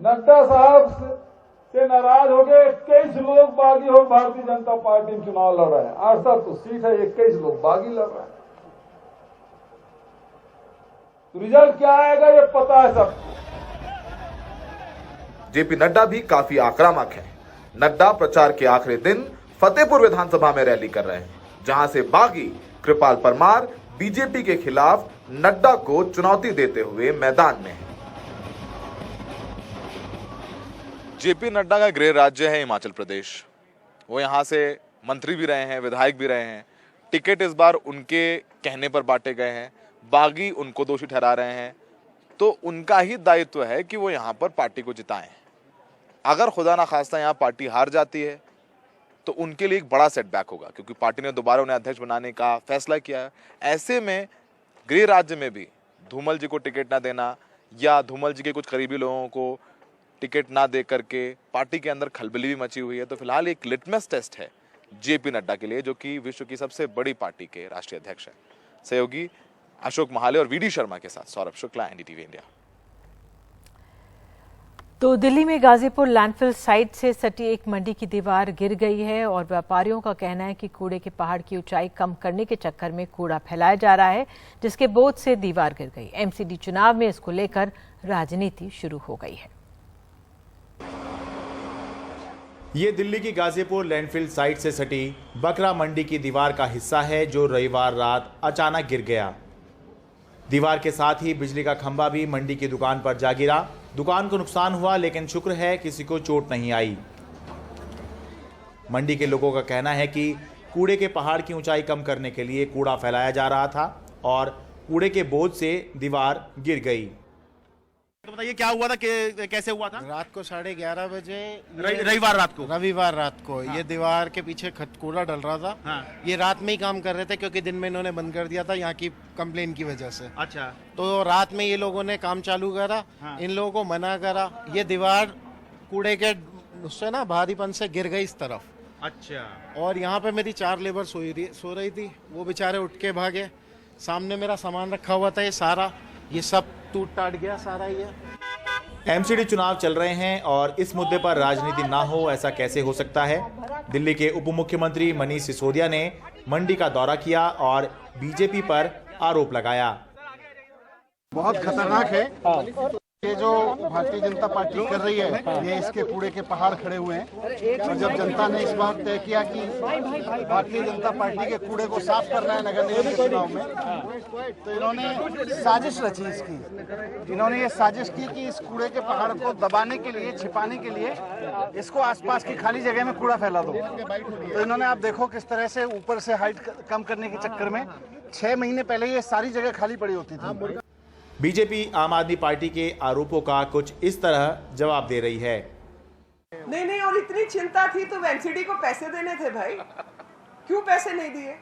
नड्डा साहब से नाराज हो गए 21 लोग बागी हो भारतीय जनता पार्टी में चुनाव लड़ रहे हैं। 68 तो सीट है, 21 लोग बागी लड़ रहे हैं। तो रिजल्ट क्या आएगा ये पता है सब। जेपी नड्डा भी काफी आक्रामक है। नड्डा प्रचार के आखिरी दिन फतेहपुर विधानसभा में रैली कर रहे हैं, जहां से बागी कृपाल परमार बीजेपी के खिलाफ नड्डा को चुनौती देते हुए मैदान में है। जेपी नड्डा का गृह राज्य है हिमाचल प्रदेश। वो यहां से मंत्री भी रहे हैं, विधायक भी रहे हैं। टिकट इस बार उनके कहने पर बांटे गए हैं। बागी उनको दोषी ठहरा रहे हैं, तो उनका ही दायित्व है कि वो यहाँ पर पार्टी को जिताएं। अगर खुदा ना खास्ता यहाँ पार्टी हार जाती है तो उनके लिए एक बड़ा सेटबैक होगा, क्योंकि पार्टी ने दोबारा उन्हें अध्यक्ष बनाने का फैसला किया है। ऐसे में गृह राज्य में भी धूमल जी को टिकट ना देना या धूमल जी के कुछ करीबी लोगों को टिकट ना दे करके पार्टी के अंदर खलबली भी मची हुई है। तो फिलहाल एक लिटमस टेस्ट है जेपी नड्डा के लिए, जो कि विश्व की सबसे बड़ी पार्टी के राष्ट्रीय अध्यक्ष है। सहयोगी अशोक महाले और वीडी शर्मा के साथ सौरभ शुक्ला, एनडीटीवी इंडिया। तो दिल्ली में गाजीपुर लैंडफिल साइट से सटी एक मंडी की दीवार गिर गई है और व्यापारियों का कहना है कि कूड़े के पहाड़ की ऊंचाई कम करने के चक्कर में कूड़ा फैलाया जा रहा है, जिसके बोझ से दीवार गिर गई। एमसीडी चुनाव में इसको लेकर राजनीति शुरू हो गई है। ये दिल्ली की गाजीपुर लैंडफिल साइट से सटी बकरा मंडी की दीवार का हिस्सा है जो रविवार रात अचानक गिर गया। दीवार के साथ ही बिजली का खंभा भी मंडी की दुकान पर जा गिरा। दुकान को नुकसान हुआ लेकिन शुक्र है किसी को चोट नहीं आई। मंडी के लोगों का कहना है कि कूड़े के पहाड़ की ऊंचाई कम करने के लिए कूड़ा फैलाया जा रहा था और कूड़े के बोझ से दीवार गिर गई। तो बताइए क्या हुआ था, कैसे हुआ था? रात को 11:30 बजे रविवार रात को हाँ। ये दीवार के पीछे कूड़ा डल रहा था हाँ। ये रात में ही काम कर रहे थे क्योंकि दिन में इन्होंने बंद कर दिया था यहाँ की कंप्लेन की वजह से। अच्छा, तो रात में ये लोगों ने काम चालू करा हाँ। इन लोगों को मना करा, ये दीवार कूड़े के उससे ना भारीपन से गिर गई इस तरफ। अच्छा, और यहाँ पे मेरी 4 लेबर सो रही थी, वो बेचारे उठ के भागे। सामने मेरा सामान रखा हुआ था, ये सारा ये सब टूट टाट गया सारा। ये एमसीडी चुनाव चल रहे हैं और इस मुद्दे पर राजनीति ना हो ऐसा कैसे हो सकता है। दिल्ली के उप मुख्यमंत्री मनीष सिसोदिया ने मंडी का दौरा किया और बीजेपी पर आरोप लगाया। बहुत खतरनाक है ये जो भारतीय जनता पार्टी कर रही है, ये इसके कूड़े के पहाड़ खड़े हुए हैं। और जब जनता ने इस बात तय किया कि भारतीय जनता पार्टी के कूड़े को साफ करना है नगर निगम के चुनाव में, तो इन्होंने साजिश रची इसकी। इन्होंने ये साजिश की कि इस कूड़े के पहाड़ को दबाने के लिए, छिपाने के लिए इसको आसपास की खाली जगह में कूड़ा फैला दो। तो इन्होंने आप देखो किस तरह से ऊपर से हाइट कम करने के चक्कर में 6 महीने पहले ये सारी जगह खाली पड़ी होती थी। बीजेपी आम आदमी पार्टी के आरोपों का कुछ इस तरह जवाब दे रही है। नहीं, और इतनी चिंता थी तो एमसीडी को पैसे देने थे भाई, क्यों पैसे नहीं दिए?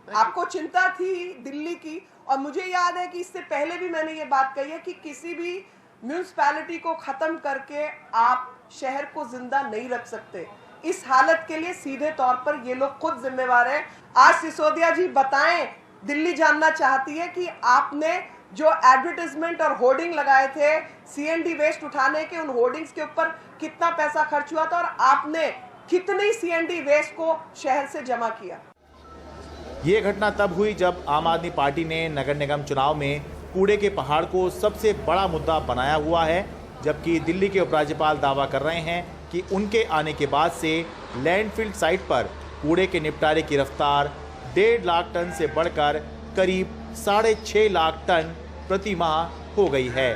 आपको चिंता थी दिल्ली की, और मुझे याद है कि इससे पहले भी मैंने ये बात कही है कि किसी भी म्यूनिसिपैलिटी को खत्म करके आप शहर को जिंदा नहीं रख सकते। इस हालत के लिए सीधे तौर पर ये लोग खुद जिम्मेवार हैं। आज सिसोदिया जी बताएं, दिल्ली जानना चाहती है कि आपने जो एडवर्टाइजमेंट और होर्डिंग लगाए थे सीएनडी वेस्ट उठाने के, उन होर्डिंग्स के ऊपर कितना पैसा खर्च हुआ था और आपने कितनी सीएनडी वेस्ट को शहर से जमा किया। ये घटना तब हुई जब आम आदमी पार्टी ने नगर निगम चुनाव में कूड़े के पहाड़ को सबसे बड़ा मुद्दा बनाया हुआ है, जबकि दिल्ली के उपराज्यपाल दावा कर रहे हैं कि उनके आने के बाद से लैंडफिल साइट पर कूड़े के निपटारे की रफ्तार 1.5 लाख टन से बढ़कर करीब 6.5 लाख टन प्रति माह हो गई है।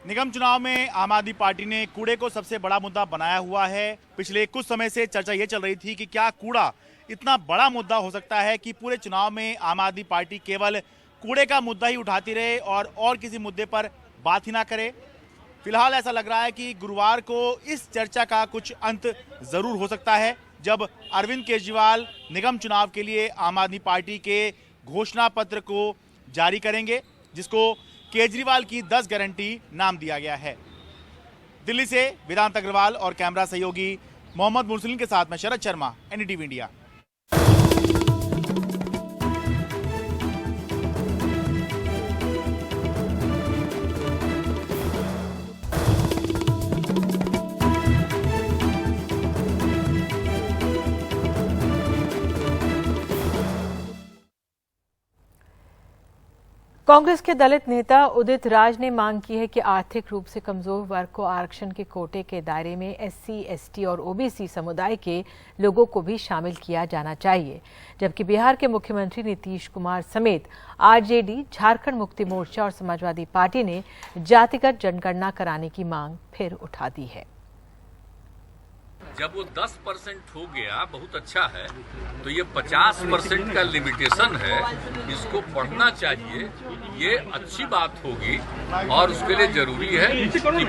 निगम चुनाव में आम आदमी पार्टी ने कूड़े को सबसे बड़ा मुद्दा बनाया हुआ है। पिछले कुछ समय से चर्चा ये चल रही थी कि क्या कूड़ा इतना बड़ा मुद्दा हो सकता है कि पूरे चुनाव में आम आदमी पार्टी केवल कूड़े का मुद्दा ही उठाती रहे और किसी मुद्दे पर बात ही ना करे। फिलहाल ऐसा लग रहा है कि गुरुवार को इस चर्चा का कुछ अंत जरूर हो सकता है, जब अरविंद केजरीवाल निगम चुनाव के लिए आम आदमी पार्टी के घोषणा पत्र को जारी करेंगे, जिसको केजरीवाल की 10 गारंटी नाम दिया गया है। दिल्ली से वेदांत अग्रवाल और कैमरा सहयोगी मोहम्मद मुरसलीन के साथ में शरद शर्मा, एनडीटीवी इंडिया। कांग्रेस के दलित नेता उदित राज ने मांग की है कि आर्थिक रूप से कमजोर वर्ग को आरक्षण के कोटे के दायरे में एससी, एसटी और ओबीसी समुदाय के लोगों को भी शामिल किया जाना चाहिए। जबकि बिहार के मुख्यमंत्री नीतीश कुमार समेत आरजेडी, झारखंड मुक्ति मोर्चा और समाजवादी पार्टी ने जातिगत जनगणना कराने की मांग फिर उठा दी है। जब वो 10% हो गया बहुत अच्छा है, तो ये 50% का लिमिटेशन है, इसको पढ़ना चाहिए, ये अच्छी बात होगी। और उसके लिए जरूरी है कि पूरे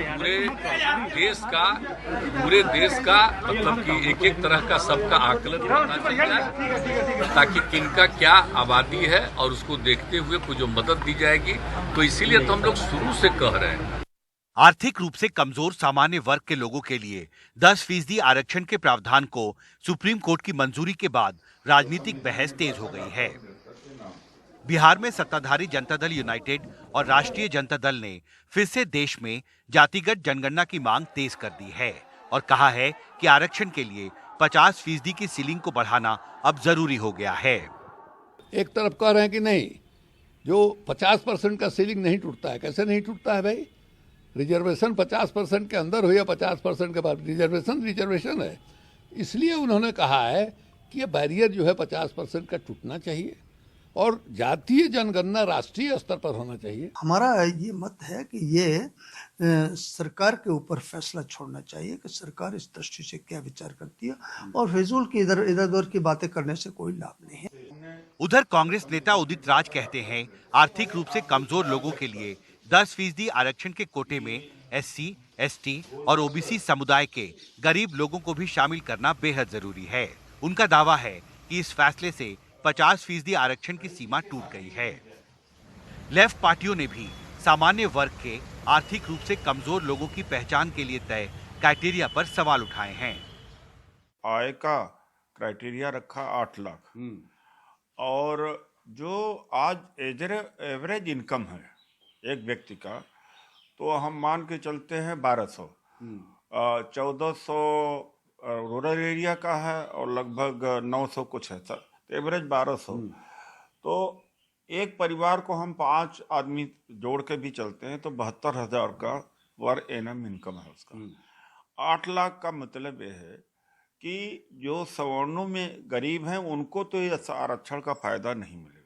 देश का मतलब कि एक तरह का सबका आकलन करना चाहिए, ताकि किनका क्या आबादी है और उसको देखते हुए कुछ जो मदद दी जाएगी। तो इसीलिए तो हम लोग शुरू से कह रहे हैं आर्थिक रूप से कमजोर सामान्य वर्ग के लोगों के लिए 10% आरक्षण के प्रावधान को सुप्रीम कोर्ट की मंजूरी के बाद राजनीतिक बहस तेज हो गई है। बिहार में सत्ताधारी जनता दल यूनाइटेड और राष्ट्रीय जनता दल ने फिर से देश में जातिगत जनगणना की मांग तेज कर दी है और कहा है कि आरक्षण के लिए 50% की सीलिंग को बढ़ाना अब जरूरी हो गया है। एक तरफ कह रहे हैं कि नहीं, जो 50% का सीलिंग नहीं टूटता है। कैसे नहीं टूटता है भाई? रिजर्वेशन 50% के अंदर हो या 50% के बाद, रिजर्वेशन है। इसलिए उन्होंने कहा है कि ये बैरियर जो है 50% का टूटना चाहिए और जातीय जनगणना राष्ट्रीय स्तर पर होना चाहिए। हमारा ये मत है कि ये सरकार के ऊपर फैसला छोड़ना चाहिए कि सरकार इस दृष्टि से क्या विचार करती है, और फिजूल की इधर उधर की बातें करने से कोई लाभ नहीं है। उधर कांग्रेस नेता उदित राज कहते हैं आर्थिक रूप से कमजोर लोगों के लिए 10% आरक्षण के कोटे में SC, ST और OBC समुदाय के गरीब लोगों को भी शामिल करना बेहद जरूरी है। उनका दावा है कि इस फैसले से 50% आरक्षण की सीमा टूट गई है। लेफ्ट पार्टियों ने भी सामान्य वर्ग के आर्थिक रूप से कमजोर लोगों की पहचान के लिए तय क्राइटेरिया पर सवाल उठाए हैं। आय का क्राइटेरिया रखा 8 लाख और जो आज एवरेज इनकम है एक व्यक्ति का, तो हम मान के चलते हैं 1200, 1400 रूरल एरिया का है और लगभग 900 कुछ है सर, एवरेज 1200। तो एक परिवार को हम 5 आदमी जोड़ के भी चलते हैं तो 72,000 का पर एनम इनकम है उसका। 8 लाख का मतलब ये है कि जो सवर्णों में गरीब हैं उनको तो ये आरक्षण का फायदा नहीं मिलेगा।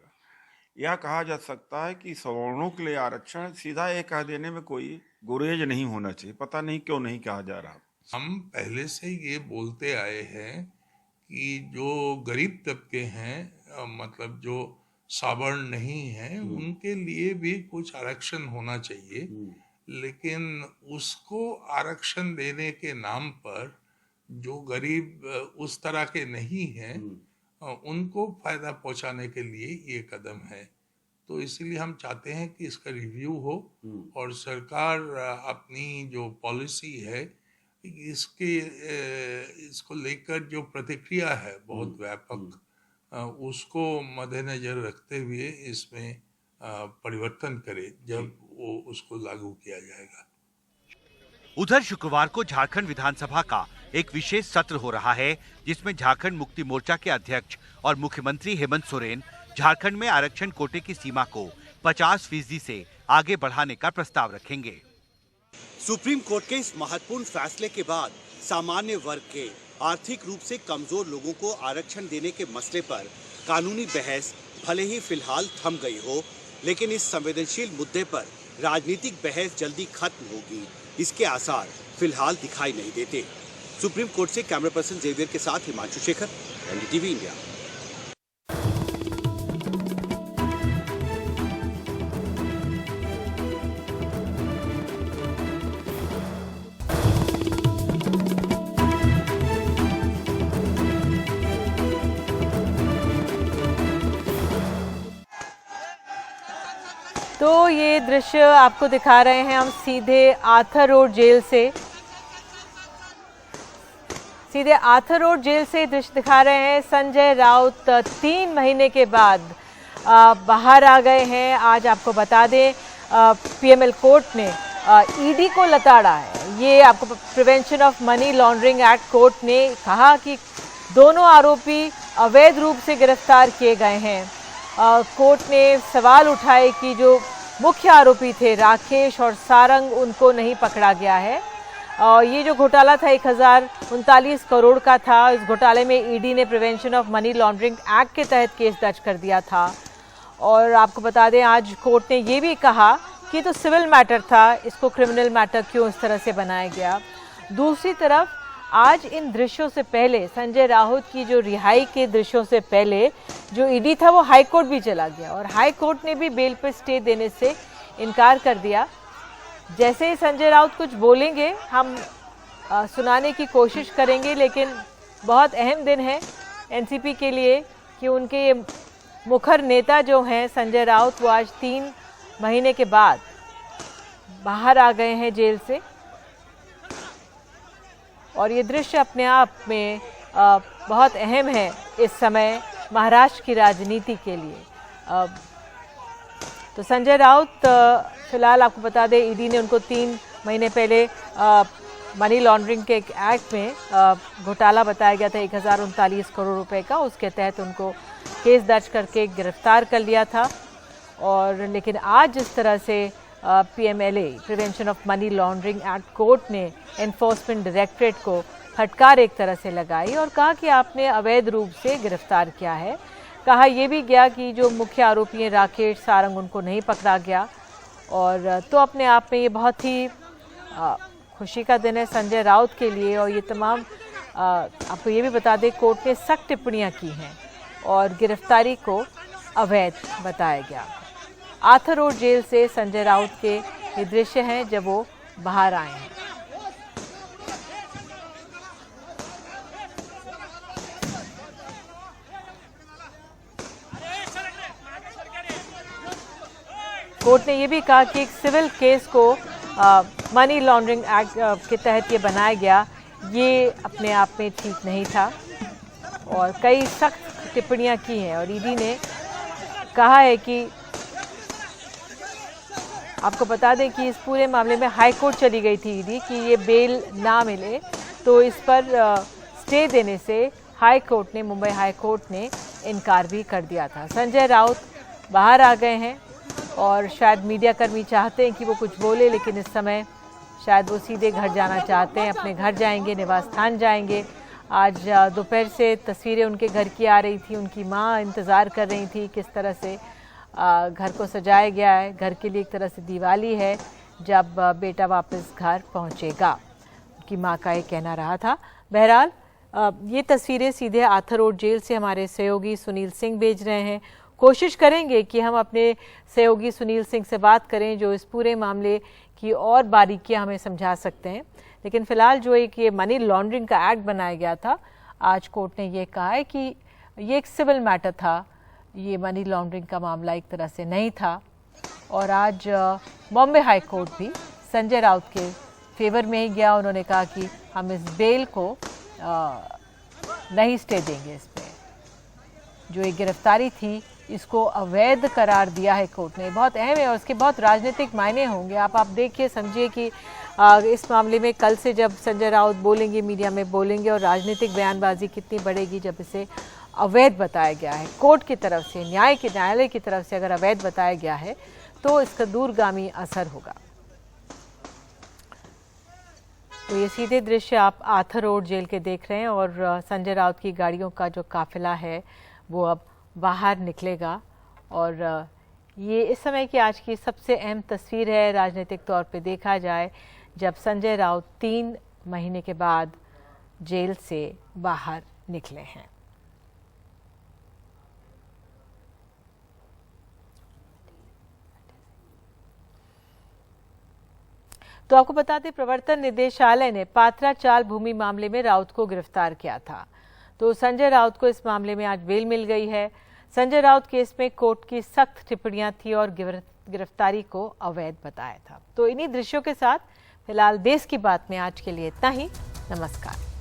यह कहा जा सकता है कि सवर्णों के लिए आरक्षण सीधा ये कह देने में कोई गुरेज नहीं होना चाहिए। पता नहीं क्यों नहीं कहा जा रहा। हम पहले से ये बोलते आए हैं कि जो गरीब तबके हैं, मतलब जो सवर्ण नहीं है, उनके लिए भी कुछ आरक्षण होना चाहिए, लेकिन उसको आरक्षण देने के नाम पर जो गरीब उस तरह के नहीं हैं उनको फायदा पहुंचाने के लिए ये कदम है। तो इसीलिए हम चाहते हैं कि इसका रिव्यू हो और सरकार अपनी जो पॉलिसी है इसको लेकर जो प्रतिक्रिया है बहुत व्यापक, उसको मद्देनजर रखते हुए इसमें परिवर्तन करे जब वो उसको लागू किया जाएगा। उधर शुक्रवार को झारखंड विधानसभा का एक विशेष सत्र हो रहा है, जिसमें झारखंड मुक्ति मोर्चा के अध्यक्ष और मुख्यमंत्री हेमंत सोरेन झारखंड में आरक्षण कोटे की सीमा को 50% से आगे बढ़ाने का प्रस्ताव रखेंगे। सुप्रीम कोर्ट के इस महत्वपूर्ण फैसले के बाद सामान्य वर्ग के आर्थिक रूप से कमजोर लोगों को आरक्षण देने के मसले पर कानूनी बहस भले ही फिलहाल थम गई हो, लेकिन इस संवेदनशील मुद्दे पर राजनीतिक बहस जल्दी खत्म होगी, इसके आसार फिलहाल दिखाई नहीं देते। सुप्रीम कोर्ट से कैमरा पर्सन जेवियर के साथ हिमांशु शेखर, NDTV इंडिया। तो ये दृश्य आपको दिखा रहे हैं हम सीधे आर्थर रोड जेल से। दृश्य दिखा रहे हैं। संजय राउत 3 महीने के बाद बाहर आ गए हैं। आज आपको बता दें PML कोर्ट ने ED को लताड़ा है। ये आपको prevention of money laundering act court ने कहा कि दोनों आरोपी अवैध रूप से गिरफ्तार किए गए हैं। कोर्ट ने सवाल उठाए कि जो मुख्य आरोपी थे राकेश और सारंग, उनको नहीं पकड़ा गया है। ये जो घोटाला था 1039 करोड़ का था। इस घोटाले में ED ने prevention of money laundering act के तहत केस दर्ज कर दिया था। और आपको बता दें आज कोर्ट ने ये भी कहा कि तो सिविल मैटर था, इसको क्रिमिनल मैटर क्यों इस तरह से बनाया गया। दूसरी तरफ आज इन दृश्यों से पहले, संजय राउत की जो रिहाई के दृश्यों से पहले जो ED था वो हाई कोर्ट भी चला गया और हाई कोर्ट ने भी बेल पर स्टे देने से इनकार कर दिया। जैसे ही संजय राउत कुछ बोलेंगे हम सुनाने की कोशिश करेंगे, लेकिन बहुत अहम दिन है NCP के लिए कि उनके मुखर नेता जो हैं संजय राउत, वो आज 3 महीने के बाद बाहर आ गए हैं जेल से। और ये दृश्य अपने आप में बहुत अहम है इस समय महाराष्ट्र की राजनीति के लिए। तो संजय राउत फिलहाल आपको बता दें ED ने उनको 3 महीने पहले मनी लॉन्ड्रिंग के एक एक्ट में घोटाला बताया गया था 1039 करोड़ रुपए का, उसके तहत उनको केस दर्ज करके गिरफ्तार कर लिया था। और लेकिन आज जिस तरह से PMLA prevention of money laundering act court ने एनफोर्समेंट डायरेक्टरेट को फटकार एक तरह से लगाई और कहा कि आपने अवैध रूप से गिरफ्तार किया है। कहा यह भी गया कि जो मुख्य आरोपी हैं राकेश सारंग उनको नहीं पकड़ा गया। और तो अपने आप में ये बहुत ही खुशी का दिन है संजय राउत के लिए। और ये तमाम आपको ये भी बता दें कोर्ट ने सख्त टिप्पणियां की हैं और गिरफ्तारी को अवैध बताया गया। आर्थर रोड जेल से संजय राउत के ये दृश्य हैं जब वो बाहर आए हैं। कोर्ट ने यह भी कहा कि एक सिविल केस को मनी लॉन्ड्रिंग एक्ट के तहत ये बनाया गया, ये अपने आप में ठीक नहीं था और कई सख्त टिप्पणियां की हैं। और ईडी ने कहा है कि आपको बता दें कि इस पूरे मामले में हाई कोर्ट चली गई थी ईडी कि ये बेल ना मिले, तो इस पर स्टे देने से हाई कोर्ट ने, मुंबई हाई कोर्ट ने इनकार भी कर दिया था। संजय राउत बाहर आ गए हैं और शायद मीडिया कर्मी चाहते हैं कि वो कुछ बोले, लेकिन इस समय शायद वो सीधे घर जाना चाहते हैं, अपने घर जाएंगे, निवास स्थान जाएंगे। आज दोपहर से तस्वीरें उनके घर की आ रही थी, उनकी माँ इंतज़ार कर रही थी किस तरह से घर को सजाया गया है। घर के लिए एक तरह से दिवाली है जब बेटा वापस घर पहुँचेगा, उनकी माँ का ये कहना रहा था। बहरहाल ये तस्वीरें सीधे आर्थर रोड जेल से हमारे सहयोगी सुनील सिंह भेज रहे हैं। कोशिश करेंगे कि हम अपने सहयोगी सुनील सिंह से बात करें जो इस पूरे मामले की और बारीकियां हमें समझा सकते हैं। लेकिन फिलहाल जो एक ये मनी लॉन्ड्रिंग का एक्ट बनाया गया था, आज कोर्ट ने ये कहा है कि ये एक सिविल मैटर था, ये मनी लॉन्ड्रिंग का मामला एक तरह से नहीं था। और आज बॉम्बे हाई कोर्ट भी संजय राउत के फेवर में ही गया। उन्होंने कहा कि हम इस बेल को नहीं स्टे देंगे, इस पर जो एक गिरफ्तारी थी इसको अवैध करार दिया है कोर्ट ने। बहुत अहम है और इसके बहुत राजनीतिक मायने होंगे। आप देखिए, समझिए कि इस मामले में कल से जब संजय राउत बोलेंगे, मीडिया में बोलेंगे और राजनीतिक बयानबाजी कितनी बढ़ेगी जब इसे अवैध बताया गया है कोर्ट की तरफ से, न्यायालय की तरफ से अगर अवैध बताया गया है तो इसका दूरगामी असर होगा। तो ये सीधे दृश्य आप आर्थर रोड जेल के देख रहे हैं और संजय राउत की गाड़ियों का जो काफिला है वो अब बाहर निकलेगा। और ये इस समय की आज की सबसे अहम तस्वीर है राजनीतिक तौर पे देखा जाए, जब संजय राउत 3 महीने के बाद जेल से बाहर निकले हैं। तो आपको बता दें, प्रवर्तन निदेशालय ने पात्रा चाल भूमि मामले में राउत को गिरफ्तार किया था। तो संजय राउत को इस मामले में आज बेल मिल गई है। संजय राउत केस में कोर्ट की सख्त टिप्पणियां थी और गिरफ्तारी को अवैध बताया था। तो इन्हीं दृश्यों के साथ फिलहाल देश की बात में आज के लिए इतना ही। नमस्कार।